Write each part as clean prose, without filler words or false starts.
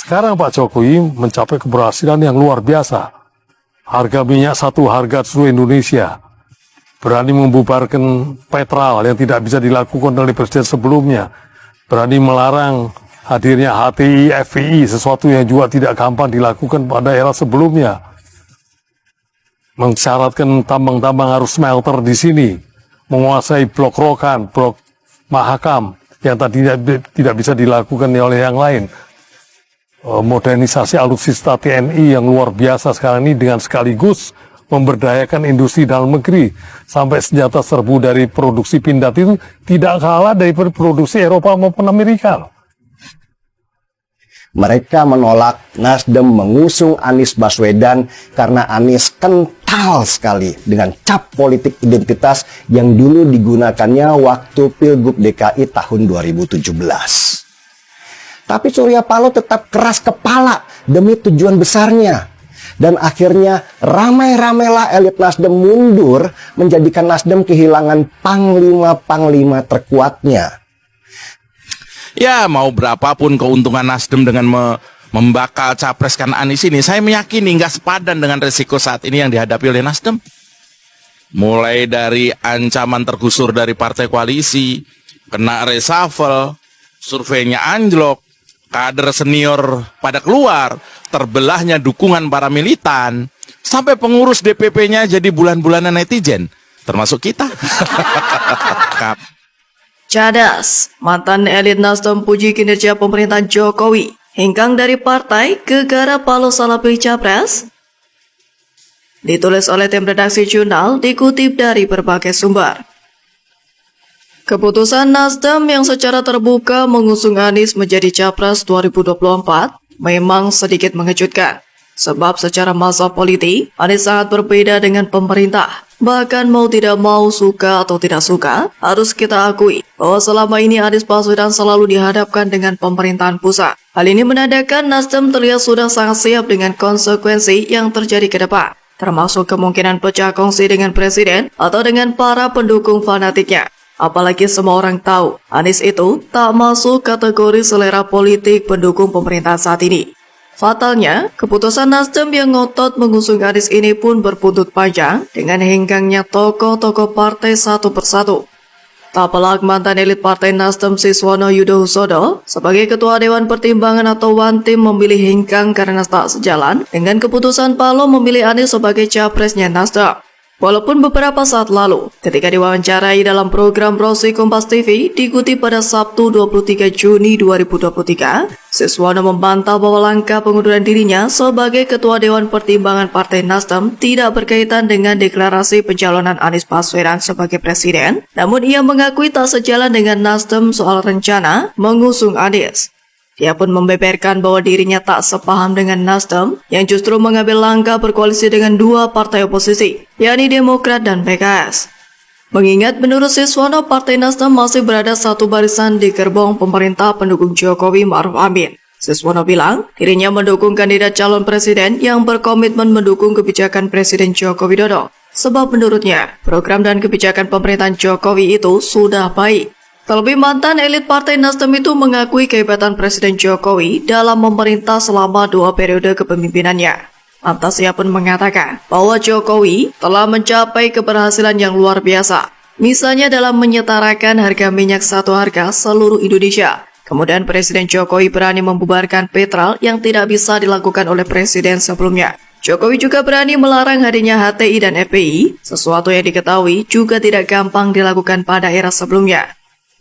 Sekarang Pak Jokowi mencapai keberhasilan yang luar biasa. Harga minyak satu harga seluruh Indonesia. Berani membubarkan Petral yang tidak bisa dilakukan oleh presiden sebelumnya. Berani melarang hadirnya HTI, FPI, sesuatu yang juga tidak gampang dilakukan pada era sebelumnya. Mensyaratkan tambang-tambang harus smelter di sini. Menguasai blok Rokan, blok Mahakam yang tadinya tidak bisa dilakukan oleh yang lain. Modernisasi alutsista TNI yang luar biasa sekarang ini dengan sekaligus memberdayakan industri dalam negeri sampai senjata serbu dari produksi Pindad itu tidak kalah dari produksi Eropa maupun Amerika. Mereka menolak Nasdem mengusung Anies Baswedan karena Anies kental sekali dengan cap politik identitas yang dulu digunakannya waktu Pilgub DKI tahun 2017. Tapi Surya Paloh tetap keras kepala demi tujuan besarnya. Dan akhirnya ramai-ramailah elit Nasdem mundur, menjadikan Nasdem kehilangan panglima-panglima terkuatnya. Ya, mau berapapun keuntungan Nasdem dengan membakal capreskan Anies ini, saya meyakini nggak sepadan dengan resiko saat ini yang dihadapi oleh Nasdem. Mulai dari ancaman tergusur dari partai koalisi, kena reshuffle, surveinya anjlok, kader senior pada keluar, terbelahnya dukungan para militan, sampai pengurus DPP-nya jadi bulan-bulanan netizen, termasuk kita. Cadas, mantan elit Nasdem puji kinerja pemerintahan Jokowi, hengkang dari partai ke garap Paloh salah pilih capres. Ditulis oleh tim redaksi jurnal, dikutip dari berbagai sumber. Keputusan Nasdem yang secara terbuka mengusung Anies menjadi capres 2024 memang sedikit mengejutkan. Sebab secara masa politik, Anies sangat berbeda dengan pemerintah. Bahkan mau tidak mau, suka atau tidak suka, harus kita akui bahwa selama ini Anies Baswedan selalu dihadapkan dengan pemerintahan pusat. Hal ini menandakan Nasdem terlihat sudah sangat siap dengan konsekuensi yang terjadi ke depan, termasuk kemungkinan pecah kongsi dengan presiden atau dengan para pendukung fanatiknya. Apalagi semua orang tahu, Anies itu tak masuk kategori selera politik pendukung pemerintahan saat ini. Fatalnya, keputusan Nasdem yang ngotot mengusung Anies ini pun berbuntut panjang dengan hengkangnya tokoh-tokoh partai satu persatu. Tak pelak mantan elit partai Nasdem Siswono Yudhohusodo sebagai Ketua Dewan Pertimbangan atau Wantim memilih hengkang karena tak sejalan dengan keputusan Paloh memilih Anies sebagai capresnya Nasdem. Walaupun beberapa saat lalu, ketika diwawancarai dalam program Rosi Kompas TV, dikutip pada Sabtu 23 Juni 2023, Siswono membantah bahwa langkah pengunduran dirinya sebagai Ketua Dewan Pertimbangan Partai Nasdem tidak berkaitan dengan deklarasi pencalonan Anies Baswedan sebagai Presiden, namun ia mengakui tak sejalan dengan Nasdem soal rencana mengusung Anies. Dia pun membeberkan bahwa dirinya tak sepaham dengan Nasdem yang justru mengambil langkah berkoalisi dengan dua partai oposisi, yakni Demokrat dan PKS. Mengingat menurut Siswono, Partai Nasdem masih berada satu barisan di gerbong pemerintah pendukung Jokowi Ma'ruf Amin. Siswono bilang dirinya mendukung kandidat calon presiden yang berkomitmen mendukung kebijakan Presiden Joko Widodo. Sebab menurutnya, program dan kebijakan pemerintahan Jokowi itu sudah baik. Terlebih mantan elit Partai Nasdem itu mengakui kehebatan Presiden Jokowi dalam memerintah selama 2 periode kepemimpinannya. Lantas ia pun mengatakan bahwa Jokowi telah mencapai keberhasilan yang luar biasa. Misalnya dalam menyetarakan harga minyak satu harga seluruh Indonesia. Kemudian Presiden Jokowi berani membubarkan Petral yang tidak bisa dilakukan oleh Presiden sebelumnya. Jokowi juga berani melarang hadirnya HTI dan FPI, sesuatu yang diketahui juga tidak gampang dilakukan pada era sebelumnya.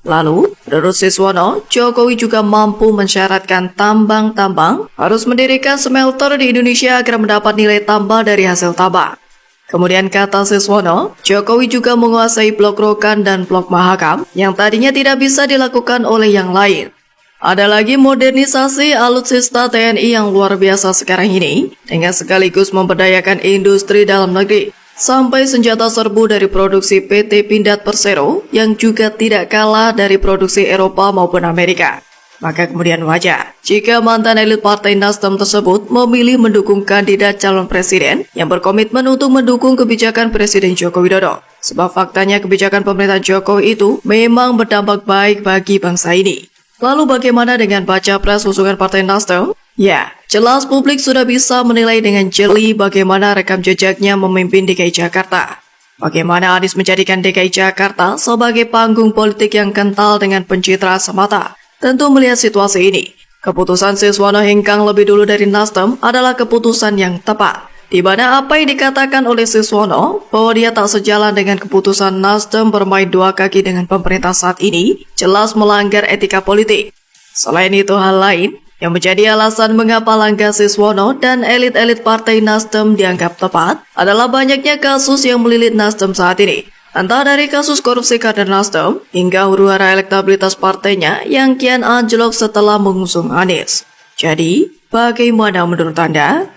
Lalu, menurut Siswono, Jokowi juga mampu mensyaratkan tambang-tambang harus mendirikan smelter di Indonesia agar mendapat nilai tambah dari hasil tambang. Kemudian kata Siswono, Jokowi juga menguasai blok Rokan dan blok Mahakam yang tadinya tidak bisa dilakukan oleh yang lain. Ada lagi modernisasi alutsista TNI yang luar biasa sekarang ini, dengan sekaligus memberdayakan industri dalam negeri. Sampai senjata serbu dari produksi PT Pindad Persero yang juga tidak kalah dari produksi Eropa maupun Amerika. Maka kemudian wajar jika mantan elit Partai Nasdem tersebut memilih mendukung kandidat calon presiden yang berkomitmen untuk mendukung kebijakan Presiden Joko Widodo. Sebab faktanya kebijakan pemerintahan Jokowi itu memang berdampak baik bagi bangsa ini. Lalu bagaimana dengan baca pres usungan Partai Nasdem? Ya, jelas publik sudah bisa menilai dengan jeli bagaimana rekam jejaknya memimpin DKI Jakarta. Bagaimana Anies menjadikan DKI Jakarta sebagai panggung politik yang kental dengan pencitraan semata. Tentu melihat situasi ini, keputusan Siswono hengkang lebih dulu dari Nasdem adalah keputusan yang tepat. Di mana apa yang dikatakan oleh Siswono bahwa dia tak sejalan dengan keputusan Nasdem bermain dua kaki dengan pemerintah saat ini, jelas melanggar etika politik. Selain itu hal lain yang menjadi alasan mengapa langkah Siswono dan elit-elit partai Nasdem dianggap tepat adalah banyaknya kasus yang melilit Nasdem saat ini. Entah dari kasus korupsi kader Nasdem hingga huru-hara elektabilitas partainya yang kian anjlok setelah mengusung Anies. Jadi, bagaimana menurut Anda?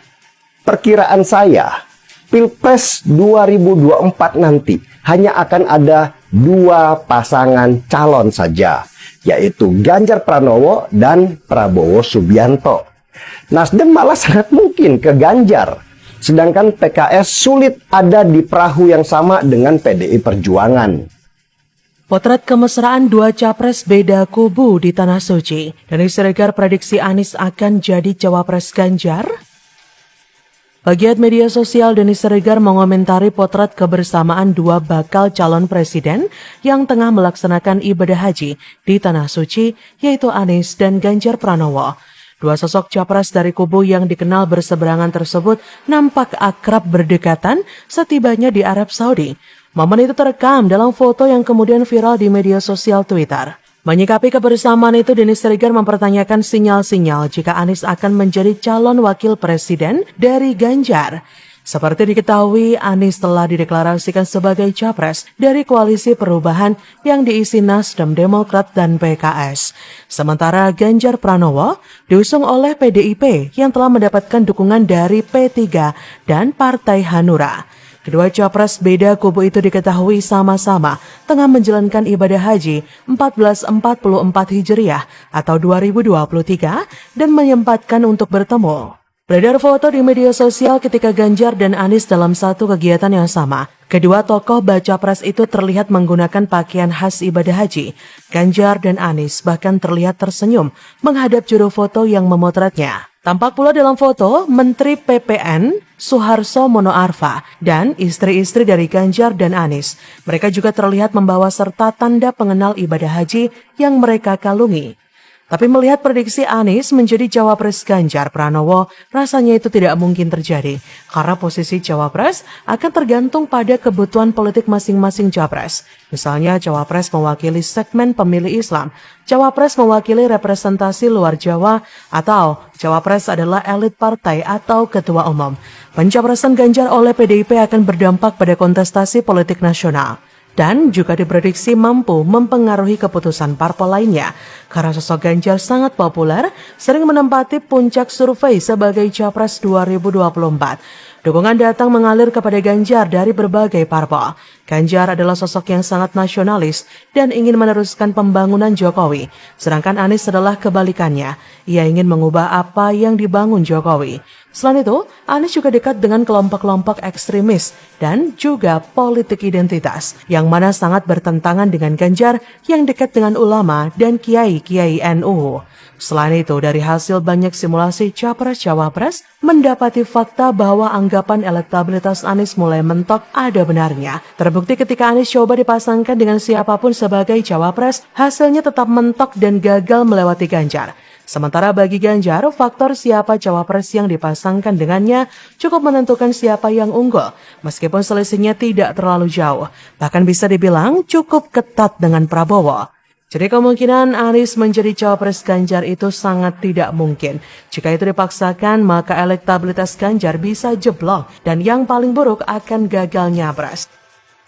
Perkiraan saya, Pilpres 2024 nanti hanya akan ada 2 pasangan calon saja, yaitu Ganjar Pranowo dan Prabowo Subianto. Nasdem malah sangat mungkin ke Ganjar, sedangkan PKS sulit ada di perahu yang sama dengan PDI Perjuangan. Potret kemesraan 2 capres beda kubu di Tanah Suci. Denny Siregar prediksi Anies akan jadi cawapres Ganjar. Bagian media sosial, Denny Siregar mengomentari potret kebersamaan 2 bakal calon presiden yang tengah melaksanakan ibadah haji di Tanah Suci, yaitu Anies dan Ganjar Pranowo. 2 sosok capres dari kubu yang dikenal berseberangan tersebut nampak akrab berdekatan setibanya di Arab Saudi. Momen itu terekam dalam foto yang kemudian viral di media sosial Twitter. Menyikapi kebersamaan itu, Denny Siregar mempertanyakan sinyal-sinyal jika Anies akan menjadi calon wakil presiden dari Ganjar. Seperti diketahui, Anies telah dideklarasikan sebagai capres dari Koalisi Perubahan yang diisi Nasdem, Demokrat, dan PKS. Sementara Ganjar Pranowo diusung oleh PDIP yang telah mendapatkan dukungan dari P3 dan Partai Hanura. Kedua capres beda kubu itu diketahui sama-sama tengah menjalankan ibadah haji 1444 Hijriah atau 2023 dan menyempatkan untuk bertemu. Beredar foto di media sosial ketika Ganjar dan Anies dalam satu kegiatan yang sama. Kedua tokoh baca pres itu terlihat menggunakan pakaian khas ibadah haji. Ganjar dan Anies bahkan terlihat tersenyum menghadap juru foto yang memotretnya. Tampak pula dalam foto Menteri PPN Suharso Monoarfa dan istri-istri dari Ganjar dan Anies. Mereka juga terlihat membawa serta tanda pengenal ibadah haji yang mereka kalungi. Tapi melihat prediksi Anies menjadi cawapres Ganjar Pranowo, rasanya itu tidak mungkin terjadi. Karena posisi cawapres akan tergantung pada kebutuhan politik masing-masing capres. Misalnya cawapres mewakili segmen pemilih Islam, cawapres mewakili representasi luar Jawa, atau cawapres adalah elit partai atau ketua umum. Pencapresan Ganjar oleh PDIP akan berdampak pada kontestasi politik nasional. Dan juga diprediksi mampu mempengaruhi keputusan parpol lainnya. Karena sosok Ganjar sangat populer, sering menempati puncak survei sebagai Capres 2024. Dukungan datang mengalir kepada Ganjar dari berbagai parpol. Ganjar adalah sosok yang sangat nasionalis dan ingin meneruskan pembangunan Jokowi. Sedangkan Anies adalah kebalikannya. Ia ingin mengubah apa yang dibangun Jokowi. Selain itu, Anies juga dekat dengan kelompok-kelompok ekstremis dan juga politik identitas, yang mana sangat bertentangan dengan Ganjar yang dekat dengan ulama dan kiai-kiai NU. Selain itu, dari hasil banyak simulasi capres-cawapres, mendapati fakta bahwa anggapan elektabilitas Anies mulai mentok ada benarnya. Terbukti ketika Anies coba dipasangkan dengan siapapun sebagai cawapres, hasilnya tetap mentok dan gagal melewati Ganjar. Sementara bagi Ganjar, faktor siapa cawapres yang dipasangkan dengannya cukup menentukan siapa yang unggul, meskipun selisihnya tidak terlalu jauh. Bahkan bisa dibilang cukup ketat dengan Prabowo. Jadi kemungkinan Anies menjadi cawapres Ganjar itu sangat tidak mungkin. Jika itu dipaksakan, maka elektabilitas Ganjar bisa jeblok dan yang paling buruk akan gagal nyapres.